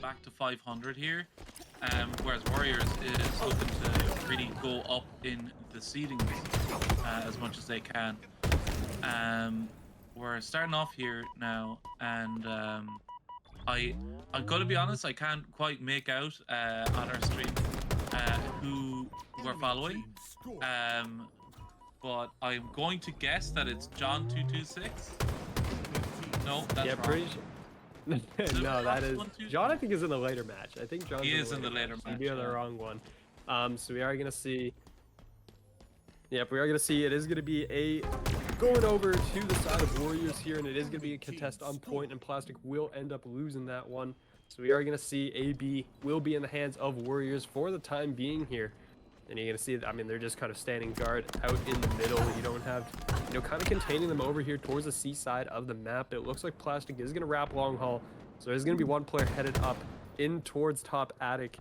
back to 500 here, whereas Warriors is looking to really go up in the seedings as much as they can. We're starting off here now, and I'm gonna be honest, I can't quite make out on our stream who we're following. But I'm going to guess that it's John226. No, that's wrong. Pretty sure. No, that is John. I think is in the later match. I think John is in the later match. You'd be on the wrong one. So we are gonna see. Yep, we are gonna see. It is gonna be a going over to the side of Warriors here, and it is gonna be a contest on point, and Plastic will end up losing that one. So we are gonna see AB will be in the hands of Warriors for the time being here. And you're gonna see, I mean, they're just kind of standing guard out in the middle. You don't have, kind of containing them over here towards the seaside of the map. It looks like Plastic is gonna wrap long haul. So there's gonna be one player headed up in towards top attic,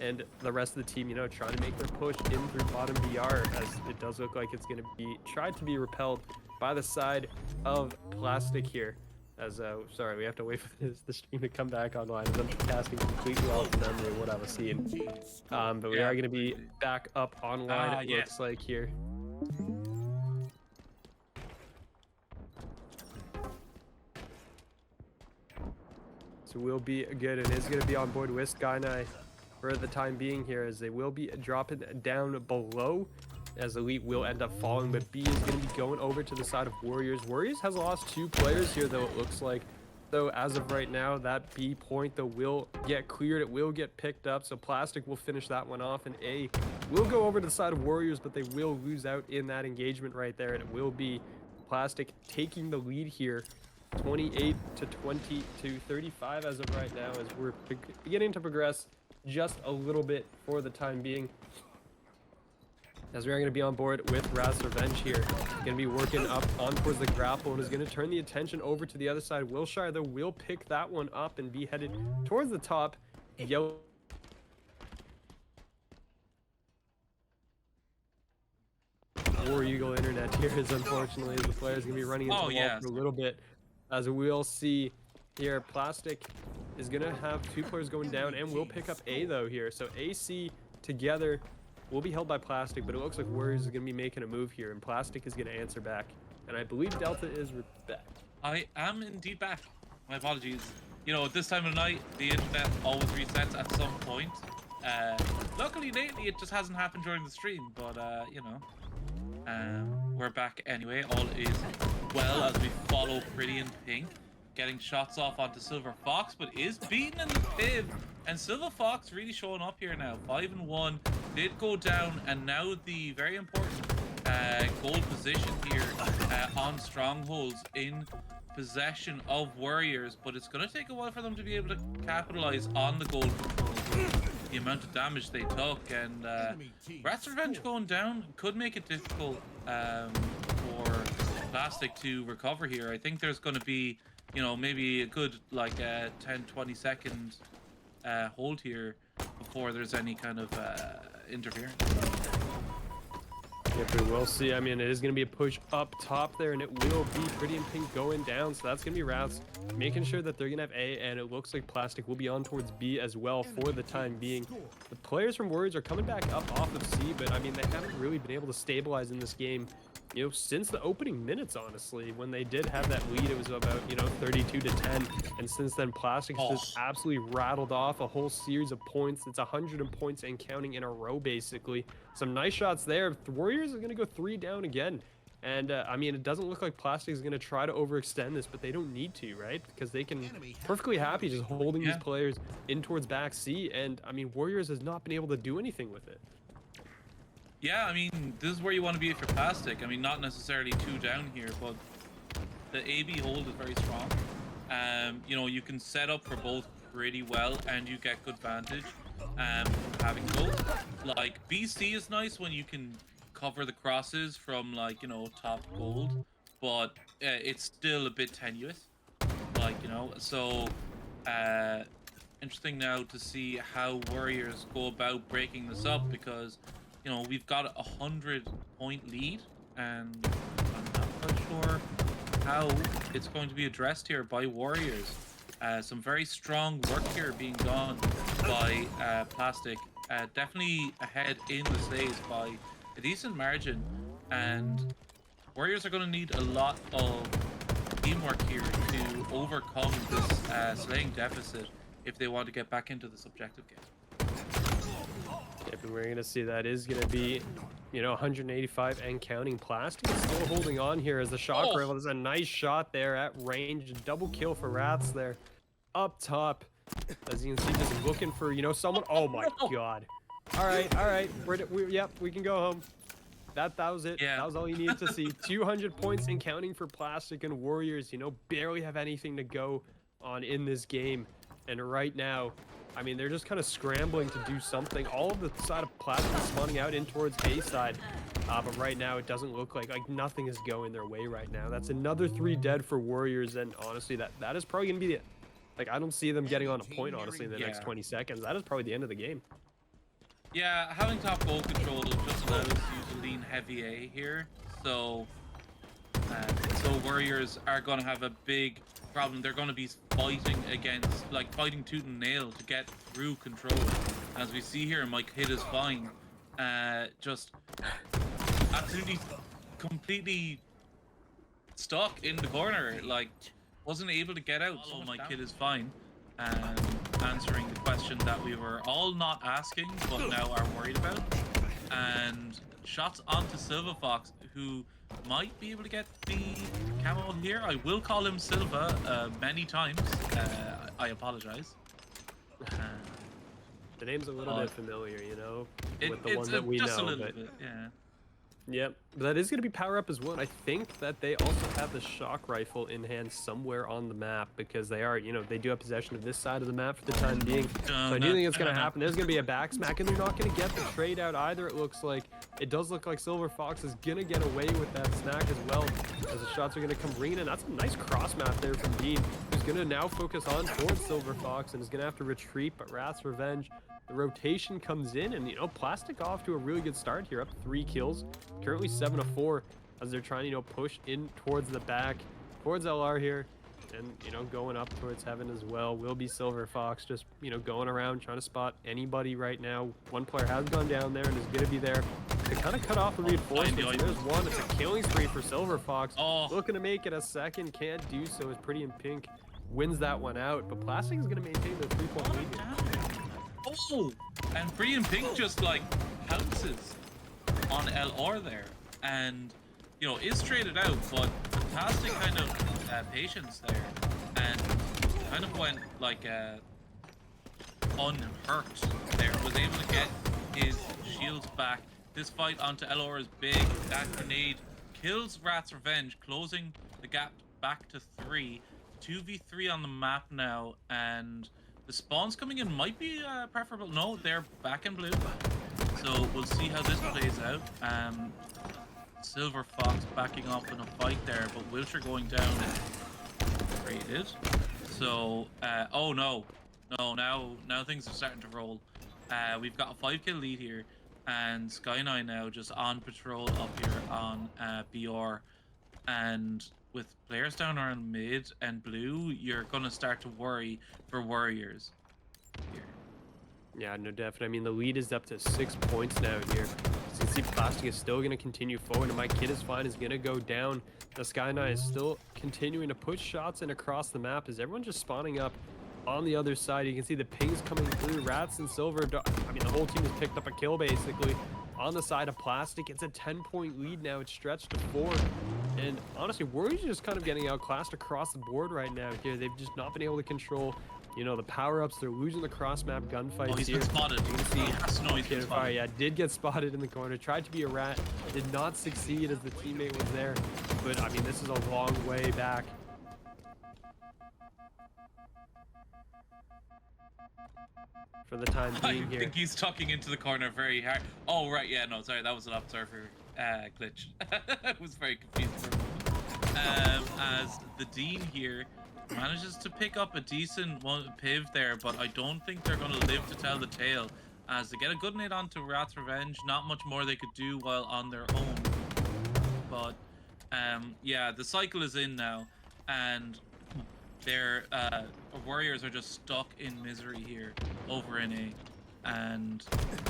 and the rest of the team, trying to make their push in through bottom BR, as it does look like it's gonna be tried to be repelled by the side of Plastic here. As sorry, we have to wait for the stream to come back online, as I'm casting completely off memory of what I was seeing. But we are going to be back up online. It looks like here. So we'll be good, and is going to be on board with Skynai for the time being here, as they will be dropping down below, as Elite will end up falling, but B is going to be going over to the side of Warriors. Warriors has lost 2 players here, though, it looks like. So as of right now, that B point, though, will get cleared. It will get picked up, so Plastic will finish that one off, and A will go over to the side of Warriors, but they will lose out in that engagement right there, and it will be Plastic taking the lead here, 28 to 20 to 35 as of right now, as we're beginning to progress just a little bit for the time being. As we are going to be on board with Raz Revenge here. Going to be working up on towards the grapple, and is going to turn the attention over to the other side. Wilshire, though, will pick that one up and be headed towards the top. Yellow. War Eagle internet here is unfortunately, as the player is going to be running into the wall for a little bit. As we'll see here, Plastic is going to have 2 players going down, and will pick up A, though, here. So AC together will be held by Plastic, but it looks like Warriors is going to be making a move here, and Plastic is going to answer back. And I believe Delta is back. I am indeed back. My apologies. At this time of night, the internet always resets at some point. Luckily, lately, it just hasn't happened during the stream, but, we're back anyway. All is well as we follow Pretty in Pink, getting shots off onto Silver Fox, but is beaten in the piv. And Silver Fox really showing up here now. 5-1 did go down, and now the very important gold position here on strongholds in possession of Warriors. But it's going to take a while for them to be able to capitalize on the gold control, the amount of damage they took, and Rat's Revenge going down could make it difficult for Plastic to recover here. I think there's going to be, maybe a good 10-20 second hold here before there's any kind of interference. Yep, we will see. I mean, it is going to be a push up top there, and it will be Pretty in Pink going down. So that's going to be Rats making sure that they're going to have A, and it looks like Plastic will be on towards B as well for the time being. The players from Worriers are coming back up off of C, but I mean, they haven't really been able to stabilize in this game, since the opening minutes, honestly. When they did have that lead, it was about, 32 to 10. And since then, Plastic has just absolutely rattled off a whole series of points. It's 100 points and counting in a row, basically. Some nice shots there. The Warriors are going to go 3 down again. And, I mean, it doesn't look like Plastic is going to try to overextend this, but they don't need to, right? Because they can perfectly happy just holding these players in towards back C. And, I mean, Warriors has not been able to do anything with it. Yeah, I mean, this is where you want to be if you're Plastic. I mean, not necessarily 2 down here, but the AB hold is very strong. You can set up for both pretty well, and you get good vantage having both. Like, BC is nice when you can cover the crosses from, top gold, but it's still a bit tenuous. So interesting now to see how Warriors go about breaking this up, because we've got a 100-point lead, and I'm not quite sure how it's going to be addressed here by Warriors. Some very strong work here being done by Plastic. Definitely ahead in the slays by a decent margin, and Warriors are going to need a lot of teamwork here to overcome this slaying deficit if they want to get back into this objective game. Yep, and we're going to see that is going to be, you know, 185 and counting. Plastic is still holding on here as the shock rifle. There's a nice shot there at range. Double kill for Rats there up top. As you can see, just looking for, you know, someone. Oh my god. All right. Yep, we can go home. That was it. Yeah. That was all you needed to see. 200 points and counting for Plastic, and Warriors, you know, barely have anything to go on in this game. And right now, I mean, they're just kind of scrambling to do something. All of the side of Plastic is spawning out in towards A side. But right now, it doesn't look like nothing is going their way right now. That's another 3 dead for Warriors, and honestly, that is probably going to be the... Like, I don't see them getting on a point, honestly, in the next 20 seconds. That is probably the end of the game. Yeah, having top goal control just allows you to lean heavy A here. So Warriors are going to have a big problem. They're going to be fighting against, like, fighting tooth and nail to get through control. As we see here, Mike hit is fine. Just absolutely, completely stuck in the corner. Like, wasn't able to get out. So my kid is fine. Answering the question that we were all not asking, but now are worried about. And shots onto Silva Fox, who might be able to get the camo here. I will call him Silva many times. I apologize. The name's a little bit familiar, you know, with the it's one that we just know. A little but bit, yeah. Yep, but that is going to be power up as well. And I think that they also have the shock rifle in hand somewhere on the map, because they are, you know, they do have possession of this side of the map for the time being. So I do think it's going to happen. There's going to be a back smack, and they're not going to get the trade out either. It looks like, it does look like Silver Fox is going to get away with that snack as well, as the shots are going to come ringing in. That's a nice cross map there from Dean, who's going to now focus on towards Silver Fox and is going to have to retreat, but Wrath's Revenge, the rotation comes in, and, you know, Plastic off to a really good start here, up 3 kills, currently 7 of 4, as they're trying to, you know, push in towards the back, towards LR here, and, you know, going up towards Heaven as well. Will be Silver Fox, just, you know, going around trying to spot anybody right now. One player has gone down there and is going to be there to kind of cut off the reinforcements. There's one. It's a killing spree for Silver Fox. Looking to make it a second, can't do so, as Pretty in Pink wins that one out, but Plastic is going to maintain their 3-point lead here. Oh, and Pretty in Pink just, like, pounces on LR there, and, you know, is traded out, but fantastic kind of patience there, and kind of went, like, unhurt there, was able to get his shields back. This fight onto LR is big. That grenade kills Wrath's Revenge, closing the gap back to 3. 2v3 on the map now, and the spawns coming in might be preferable. No, they're back in blue. So we'll see how this plays out. Silver Fox backing off in a fight there, but Wilshire going down and raided. So, oh no. No, now things are starting to roll. We've got a 5-kill lead here, and Sky9 now just on patrol up here on BR. And with players down around mid and blue, you're gonna start to worry for Warriors here. Yeah, no, definitely. I mean, the lead is up to 6 points now here. As you can see, Plastic is still going to continue forward, and My Kid is Fine is going to go down. The Sky9 is still continuing to push shots in across the map as everyone's just spawning up on the other side. You can see the pings coming through. Rats and Silver, I mean, the whole team has picked up a kill, basically, on the side of Plastic. It's a 10-point lead now. It's stretched to 4. And honestly, Warriors are just kind of getting outclassed across the board right now here. They've just not been able to control, you know, the power-ups. They're losing the cross-map gunfights. Oh, he's here. been spotted. You can see, he's been spotted. Yeah, did get spotted in the corner. Tried to be a rat. Did not succeed as the teammate was there. But, I mean, this is a long way back. For the time being here. I think he's tucking into the corner very hard. Oh, right, yeah, no, sorry, that was an observer glitch. I was very confused for a moment. As the Dean here manages to pick up a decent piv there, but I don't think they're going to live to tell the tale. As they get a good nade onto Wrath's Revenge, not much more they could do while on their own. But, yeah, the cycle is in now, and their Warriors are just stuck in misery here over in A, and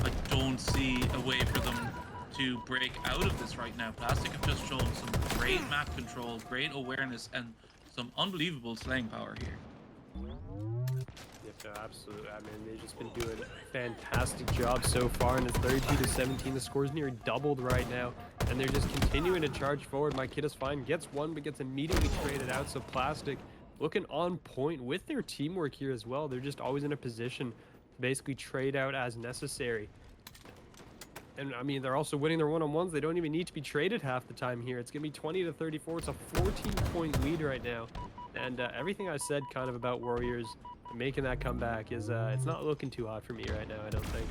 I don't see a way for them to break out of this right now. Plastic have just shown some great map control, great awareness, and some unbelievable slaying power here. Yeah, absolutely. I mean, they've just been doing a fantastic job so far, and it's 32-17. The score's near doubled right now, and they're just continuing to charge forward. My kid is fine, gets one, but gets immediately traded out. So Plastic looking on point with their teamwork here as well. They're just always in a position to basically trade out as necessary. And I mean, they're also winning their one-on-ones. They don't even need to be traded half the time here. It's gonna be 20-34. It's a 14-point lead right now, and everything I said kind of about Warriors making that comeback is it's not looking too hot for me right now, I don't think.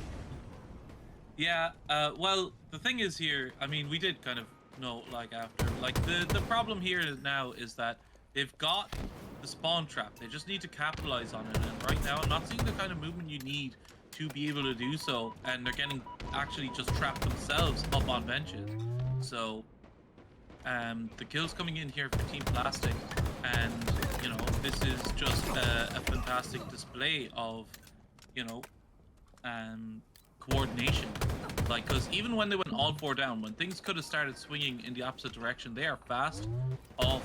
Yeah, well, the thing is here, I mean, we did kind of know, like, after, like, the problem here now is that they've got the spawn trap. They just need to capitalize on it, and right now I'm not seeing the kind of movement you need to be able to do so, and they're getting actually just trapped themselves up on benches. So the kills coming in here for Team Plastic, and you know, this is just a fantastic display of, you know, coordination. Like, because even when they went all four down, when things could have started swinging in the opposite direction, they are fast off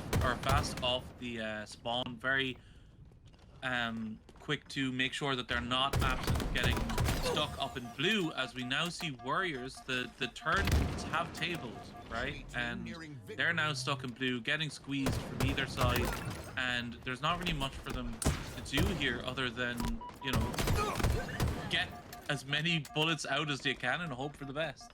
the spawn, very quick to make sure that they're not absolutely getting stuck up in blue, as we now see Warriors, the turns have tabled, right? And they're now stuck in blue, getting squeezed from either side, and there's not really much for them to do here other than, you know, get as many bullets out as they can and hope for the best.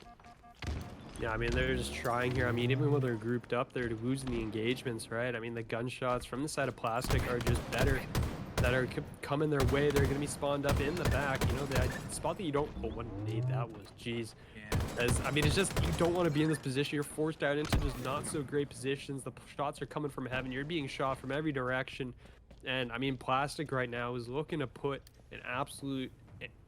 Yeah, I mean, they're just trying here. I mean, even when they're grouped up, they're losing the engagements, right? I mean, the gunshots from the side of Plastic are just better, that are coming their way. They're going to be spawned up in the back. You know, the spot that you don't... Oh, what a nade that was. Jeez. Yeah. I mean, it's just, you don't want to be in this position. You're forced out into just not so great positions. The shots are coming from heaven. You're being shot from every direction. And, I mean, Plastic right now is looking to put an absolute...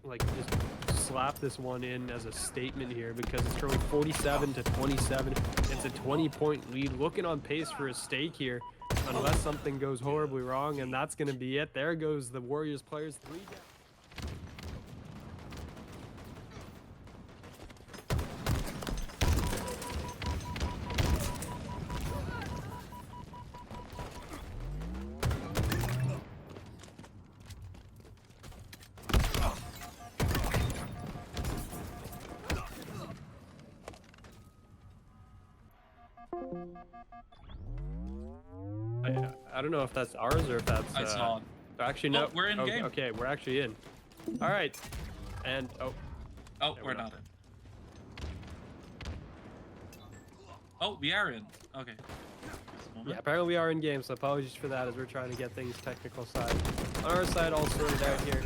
like, just slap this one in as a statement here, because it's throwing 47-27. It's a 20-point lead, looking on pace for a stake here, unless something goes horribly wrong, and that's going to be it. There goes the Warriors players, 3 down. I don't know if that's ours or if that's... I saw it. Actually, no. Oh, we're in game. Okay, we're actually in. All right. And, oh, we're not in. Oh, we are in. Okay. Yeah, apparently we are in game, so apologies for that as we're trying to get things technical side. On our side, all sorted out here.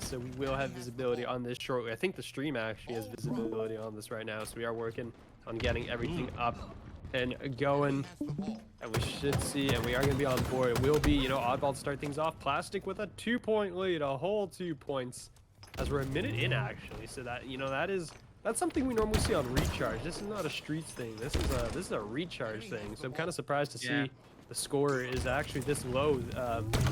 So we will have visibility on this shortly. I think the stream actually has visibility on this right now, so we are working on getting everything up and going, and we should see, and we are going to be on board. It will be, you know, oddball to start things off. Plastic with a 2-point lead, a whole 2 points, as we're a minute in actually. So that, you know, that's something we normally see on recharge. This is not a streets thing. This is a recharge thing. So I'm kind of surprised to see the score is actually this low.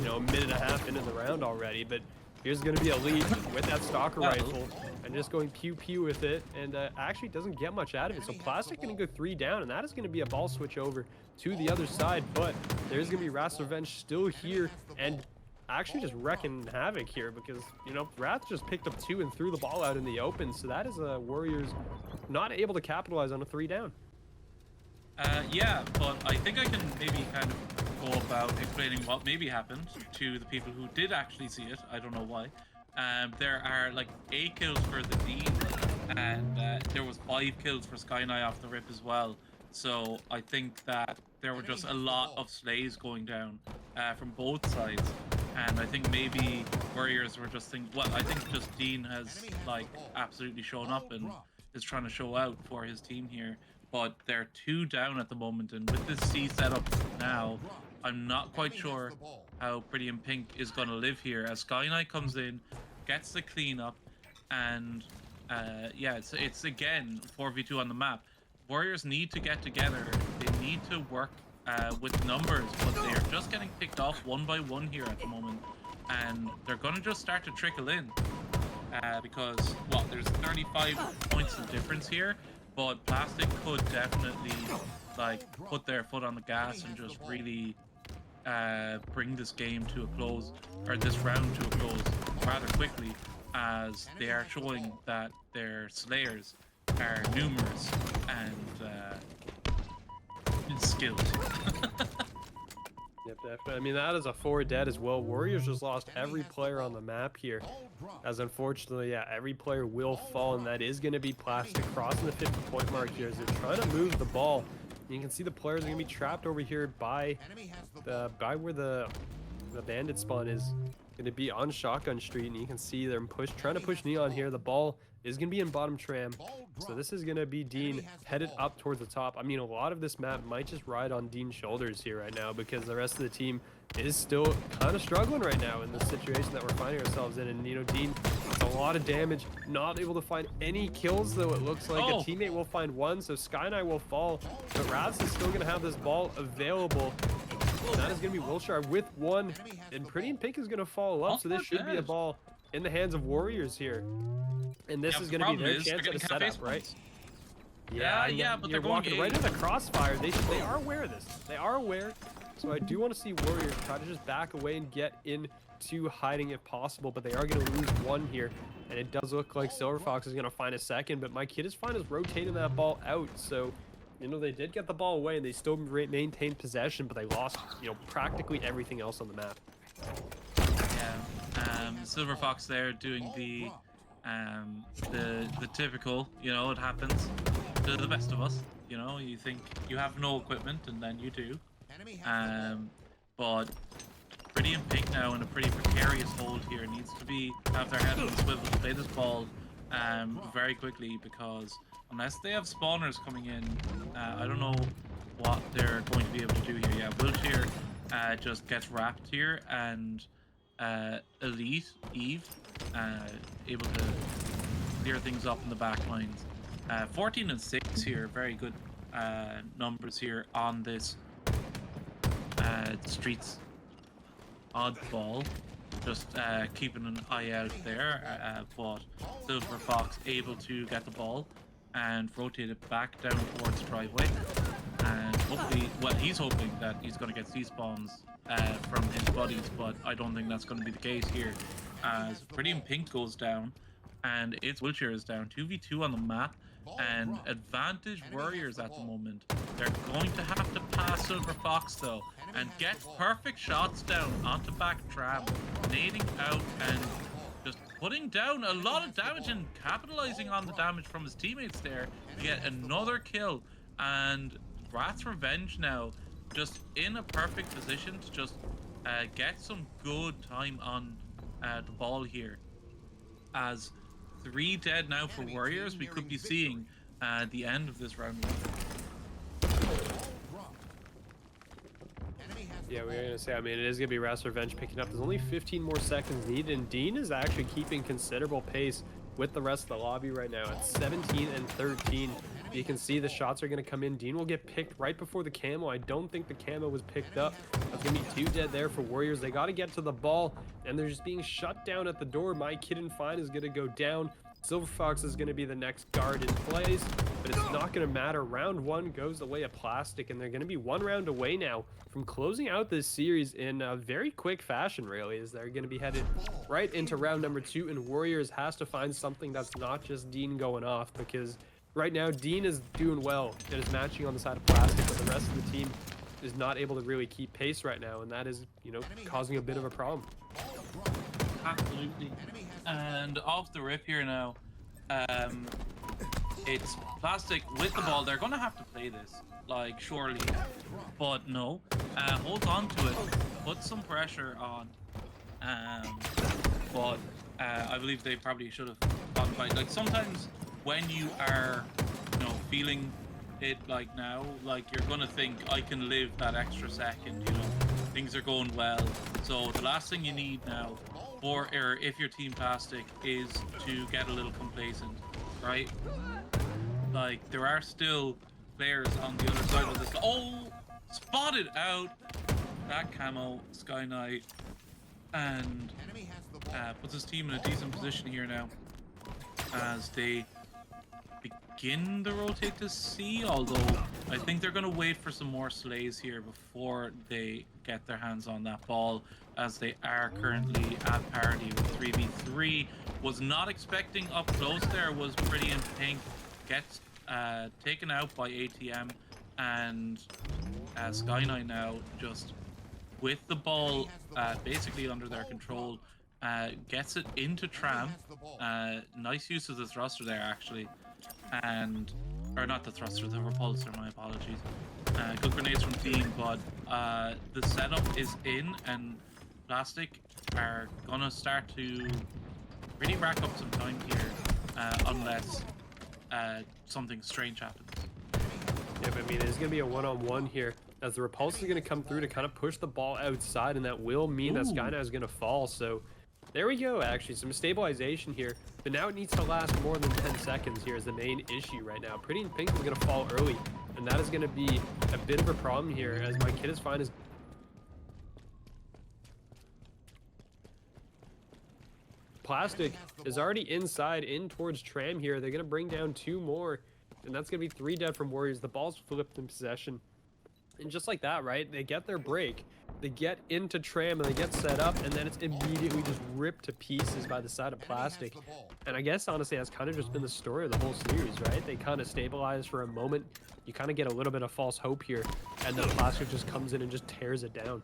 You know, a minute and a half into the round already, but here's going to be a lead with that stalker rifle, and just going pew pew with it, and actually doesn't get much out of it. So Plastic going to go 3 down, and that is going to be a ball switch over to the other side, but there's going to be Wrath's Revenge still here, and actually just wrecking havoc here, because, you know, Wrath just picked up 2 and threw the ball out in the open. So that is Warriors not able to capitalize on a 3 down. Yeah, but I think I can maybe kind of go about explaining what maybe happened to the people who did actually see it. I don't know why. There are like 8 kills for the Dean, and there was 5 kills for Skyneye off the rip as well. So I think that there were just a lot of slays going down from both sides, and I think maybe Warriors were just thinking, well, I think just Dean has like absolutely shown up and is trying to show out for his team here. But they're 2 down at the moment, and with this C setup now, I'm not quite sure how Pretty in Pink is going to live here, as Skyneye comes in, gets the cleanup, and yeah, it's again 4v2 on the map. Warriors need to get together. They need to work with numbers, but they are just getting picked off one by one here at the moment, and they're gonna just start to trickle in because well, there's 35 points of difference here, but Plastic could definitely like put their foot on the gas and just really bring this game to a close, or this round to a close rather quickly, as they are showing that their slayers are numerous and skilled. Yep, definitely. I mean, that is a 4 dead as well. Warriors just lost every player on the map here, as unfortunately, yeah, every player will fall, and that is going to be Plastic crossing the 50-point mark here as they're trying to move the ball. And you can see the players are going to be trapped over here by where the bandit spawn is going to be on Shotgun Street, and you can see them trying to push Neon here. The ball is going to be in bottom tram, so this is going to be Dean headed up towards the top. I mean, a lot of this map might just ride on Dean's shoulders here right now, because the rest of the team is still kind of struggling right now in the situation that we're finding ourselves in. And you know, Dean, it's a lot of damage, not able to find any kills though. It looks like a teammate will find one, so Sky will fall, but Raz is still going to have this ball available. And that is going to be Wilshire with one, and Pretty in Pink is going to follow up, so this should be a ball in the hands of Warriors here. And this is going to be their chance at a setup, right? Yeah, but they're walking right into the crossfire. They are aware of this. They are aware. So I do want to see Warriors try to just back away and get into hiding if possible, but they are going to lose one here. And it does look like Silver Fox is going to find a second, but my kid is fine as rotating that ball out. So, you know, they did get the ball away and they still maintained possession, but they lost, you know, practically everything else on the map. Yeah, Silver Fox there doing the typical, you know, it happens to the best of us. You know, you think you have no equipment and then you do. But Pretty in Pink now in a pretty precarious hold here, needs to have their head on the swivel to play this ball very quickly, because unless they have spawners coming in, I don't know what they're going to be able to do here. Yeah, Wilshire just gets wrapped here, and Elite Eve able to clear things up in the back lines. 14 and 6 here, very good numbers here on this Streets oddball. Just keeping an eye out there, but Silver Fox able to get the ball and rotate it back down towards driveway, and hopefully, well, he's hoping that he's going to get C-spawns from his buddies, but I don't think that's going to be the case here, as Pretty in Pink goes down and it's Wilshire is down. 2v2 on the map, and advantage Warriors at the moment. They're going to have to pass Silver Fox though and get perfect shots down onto back tram, nading out and just putting down a lot of damage and capitalizing on the damage from his teammates there to get another kill. And Rat's Revenge now just in a perfect position to just get some good time on the ball here. As 3 dead now for Warriors, we could be seeing the end of this round 1. Yeah, we were going to say, I mean, it is going to be Rat's Revenge picking up. There's only 15 more seconds needed, and Dean is actually keeping considerable pace with the rest of the lobby right now at 17 and 13. You can see the shots are going to come in. Dean will get picked right before the camo. I don't think the camo was picked up. That's going to be 2 dead there for Warriors. They got to get to the ball, and they're just being shut down at the door. My Kid and Fine is going to go down. Silver Fox is going to be the next guard in place, but it's not going to matter. Round 1 goes the way of Plastic, and they're going to be 1 round away now from closing out this series in a very quick fashion, really, as they're going to be headed right into round number 2, and Warriors has to find something that's not just Dean going off, because right now Dean is doing well and is matching on the side of Plastic, but the rest of the team is not able to really keep pace right now, and that is, you know, causing a bit of a problem. Absolutely. And off the rip here now, it's Plastic with the ball. They're going to have to play this, like, surely. But no, hold on to it, put some pressure on. But I believe they probably should have gone fight. Like, sometimes when you are, you know, feeling it like now, like, you're going to think, I can live that extra second, you know, things are going well. So the last thing you need now, or if you're Team Plastic, is to get a little complacent, right? Like, there are still players on the other side of this. Oh, spotted out that camo, Sky Knight, and puts his team in a decent position here now as they begin to rotate to C, although I think they're going to wait for some more slays here before they get their hands on that ball, as they are currently at parity with 3v3. Was not expecting up close there, was Pretty in Pink, gets taken out by ATM, and Sky Knight now just with the ball basically under their control, gets it into Tram. Nice use of the thruster there actually, and or not the thruster, the repulsor, my apologies. Good grenades from team, but the setup is in, and Plastic are gonna start to really rack up some time here, unless something strange happens. Yeah, but I mean, there's going to be a one-on-one here, as the repulsor is going to come through to kind of push the ball outside, and that will mean that Sky Knight is going to fall. So there we go, actually, some stabilization here, but now it needs to last more than 10 seconds here is the main issue right now. Pretty in Pink is going to fall early, and that is going to be a bit of a problem here, as my kid is fine as Plastic is already inside in towards Tram here. They're going to bring down 2 more, and that's going to be 3 dead from Warriors. The ball's flipped in possession, and just like that, right, they get their break, they get into Tram, and they get set up, and then it's immediately just ripped to pieces by the side of Plastic. And I guess honestly that's kind of just been the story of the whole series, right? They kind of stabilize for a moment, you kind of get a little bit of false hope here, and then Plastic just comes in and just tears it down.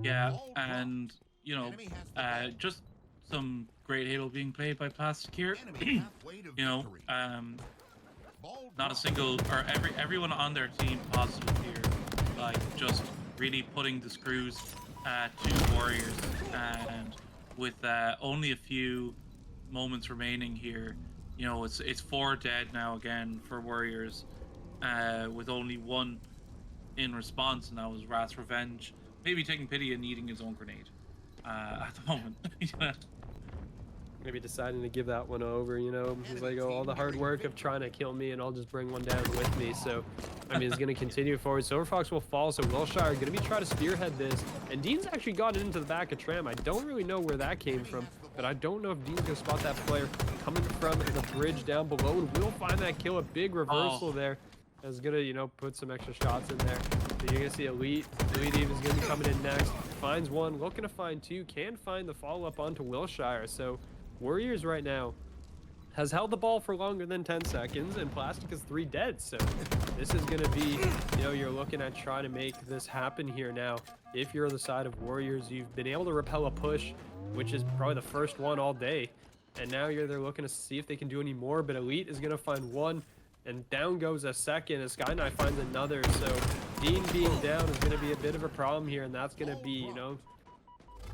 Yeah, and you know, just some great Halo being played by Plastic here. You know, not a single, or everyone on their team positive here, like just really putting the screws to Warriors, and with only a few moments remaining here, you know, it's 4 dead now again for Warriors, with only 1 in response, and that was Wrath's Revenge, maybe taking pity and eating his own grenade at the moment. Maybe deciding to give that one over, you know. He's like, oh, all the hard work of trying to kill me, and I'll just bring one down with me. So, I mean, it's going to continue forward. Silver Fox will fall, so Wilshire going to be trying to spearhead this. And Dean's actually gotten into the back of Tram. I don't really know where that came from, but I don't know if Dean's going to spot that player coming from the bridge down below. And we'll find that kill, a big reversal there. That's going to, you know, put some extra shots in there. So you're going to see Elite. Elite Eve is going to be coming in next. Finds 1, looking to find 2. Can find the follow-up onto Wilshire. So Warriors right now has held the ball for longer than 10 seconds, and Plastic is 3 dead. So this is going to be, you know, you're looking at trying to make this happen here now. If you're on the side of Warriors, you've been able to repel a push, which is probably the first one all day. And now they're looking to see if they can do any more, but Elite is going to find 1, and down goes a second, and Sky Knight finds another. So Dean being down is going to be a bit of a problem here, and that's going to be, you know,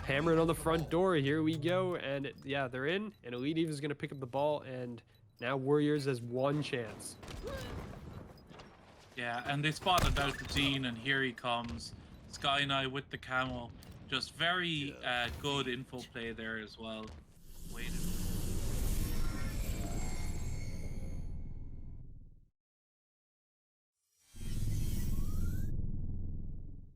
hammering on the front door. Here we go, and yeah, they're in, and Elite Eve is going to pick up the ball, and now Warriors has 1 chance. Yeah, and they spotted out the Dean, and here he comes. Sky Knight with the camo. Just very good info play there as well.